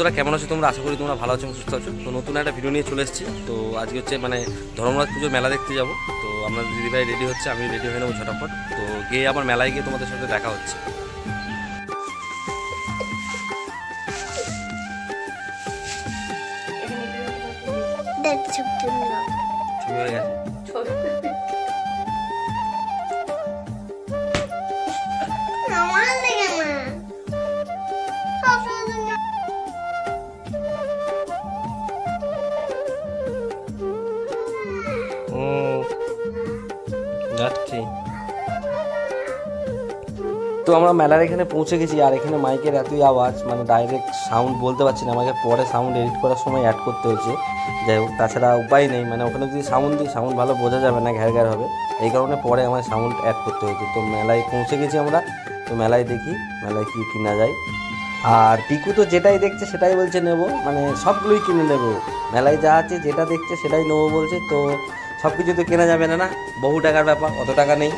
বন্ধুরা কেমন আছো তোমরা? আশা করি তোমরা ভালো আছো, সুস্থ আছো। তো নতুন একটা ভিডিও নিয়ে চলে এসেছি। তো আজকে হচ্ছে মানে ধর্মরাজ পুজোর মেলা দেখতে যাব। তো আমরা দিদিভাই রেডি হচ্ছে, আমি রেডি হয়ে নেবো ঝটাফট। তো গিয়ে আবার মেলায় গিয়ে তোমাদের সাথে দেখা হচ্ছে। হয়ে গেছে। যাচ্ছি। তো আমরা মেলার এখানে পৌঁছে গেছি, আর এখানে মাইকের এতই আওয়াজ, মানে ডাইরেক্ট সাউন্ড বলতে পারছি না। আমাকে পরে সাউন্ড এডিট করার সময় অ্যাড করতে হয়েছে। যাই হোক, তাছাড়া উপায় নেই, মানে ওখানে যদি সাউন্ড দিই সাউন্ড ভালো বোঝা যাবে না, ঘ্যার ঘ্যার হবে। এই কারণে পরে আমার সাউন্ড অ্যাড করতে হয়েছে। তো মেলায় পৌঁছে গেছি আমরা। তো মেলায় দেখি মেলায় কী কিনা যায়। আর পিকু তো যেটাই দেখছে সেটাই বলছে নেবো, মানে সবগুলোই কিনে নেবো। মেলায় যা আছে যেটা দেখছে সেটাই নেবো বলছে। তো সব কিছু তো কেনা যাবে না, না বহু টাকার ব্যাপার, অত টাকা নেই।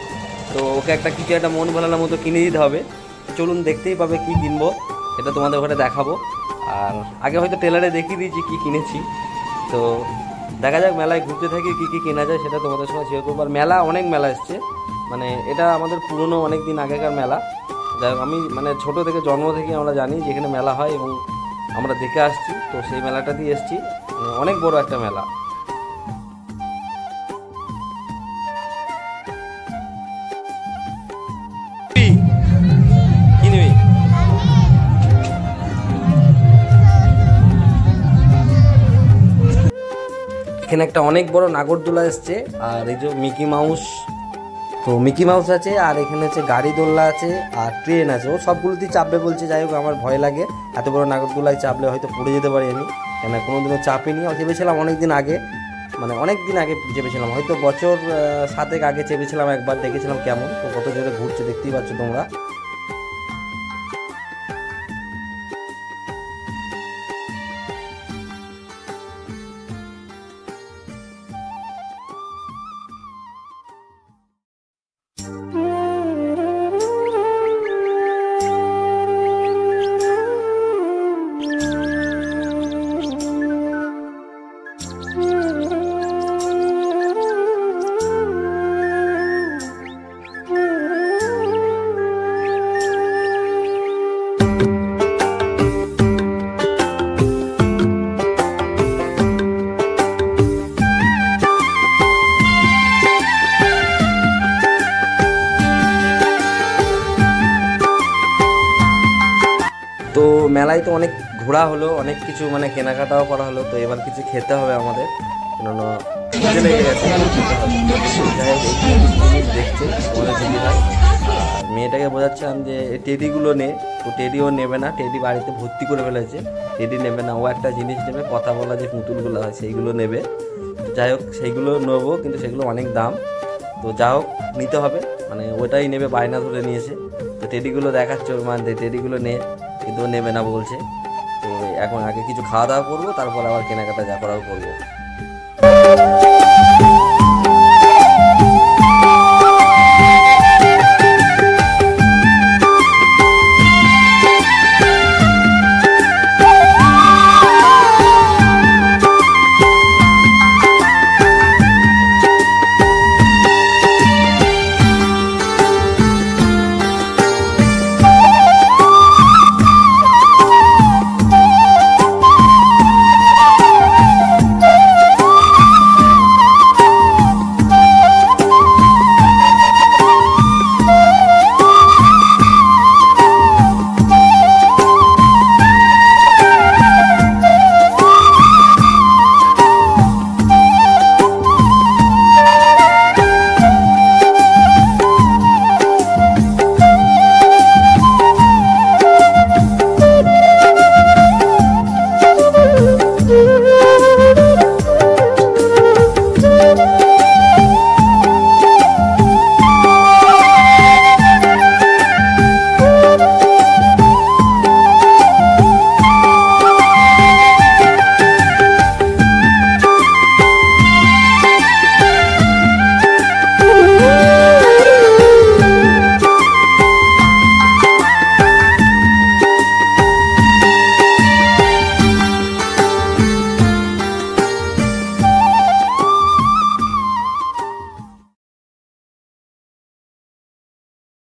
তো ওকে একটা কিছু একটা মন ভালানোর মতো কিনে দিতে হবে। চলুন, দেখতেই পাবে কি কিনবো, এটা তোমাদের ওখানে দেখাবো। আর আগে হয়তো টেলারে দেখিয়ে দিয়েছি কি কিনেছি। তো দেখা যাক মেলায় ঘুরতে থাকি কী কী কেনা যায় সেটা তোমাদের সঙ্গে শেয়ার করবো। আর মেলা অনেক মেলা এসছে, মানে এটা আমাদের পুরনো অনেক দিন আগেকার মেলা। যাই হোক, আমি মানে ছোটো থেকে জন্ম থেকে আমরা জানি যেখানে মেলা হয় এবং আমরা দেখে আসছি। তো সেই মেলাটাতেই এসছি, অনেক বড় একটা মেলা। এখানে একটা অনেক বড় নাগরদোলা এসছে, আর এই যে মিকি মাউস, তো মিকি মাউস আছে, আর এখানে হচ্ছে গাড়ি দোলনা আছে, আর ট্রেন আছে। ও সবগুলোতেই চাপবে বলছে। যাই হোক, আমার ভয় লাগে, এত বড় নাগরদোলায় চাপলে হয়তো পড়ে যেতে পারি আমি, কেন কোনোদিনও চাপিনি। চেপেছিলাম অনেক দিন আগে, মানে অনেক দিন আগে চেপেছিলাম, হয়তো বছর 7 আগে চেপেছিলাম একবার, দেখেছিলাম কেমন। তো কত জোরে ঘুরছে দেখতেই পাচ্ছ তোমরা। তো মেলায় তো অনেক ঘোরা হলো, অনেক কিছু মানে কেনাকাটাও করা হলো। তো এবার কিছু খেতে হবে আমাদের, কেননা খিদে লেগে গেছে। দেখছে তোমাদের দিদি ভাই, আর মেয়েটাকে বোঝাচ্ছিলাম যে টেডিগুলো নে। তো টেডিও নেবে না, টেডি বাড়িতে ভর্তি করে ফেলেছে, টেডি নেবে না। ও একটা জিনিস নেবে, কথা বলা যে পুতুলগুলো হয় সেইগুলো নেবে। যাই হোক, সেইগুলো নেবো, কিন্তু সেগুলো অনেক দাম। তো যা হোক, নিতে হবে, মানে ওটাই নেবে, বায়না ধরে নিয়েছে। তো টেডিগুলো দেখাচ্ছে ওর মানে, টেডিগুলো নে, কিন্তু নেবে না বলছে। তো এখন আগে কিছু খাওয়া দাওয়া করবো, তারপর আবার কেনাকাটা যা করাও করবো।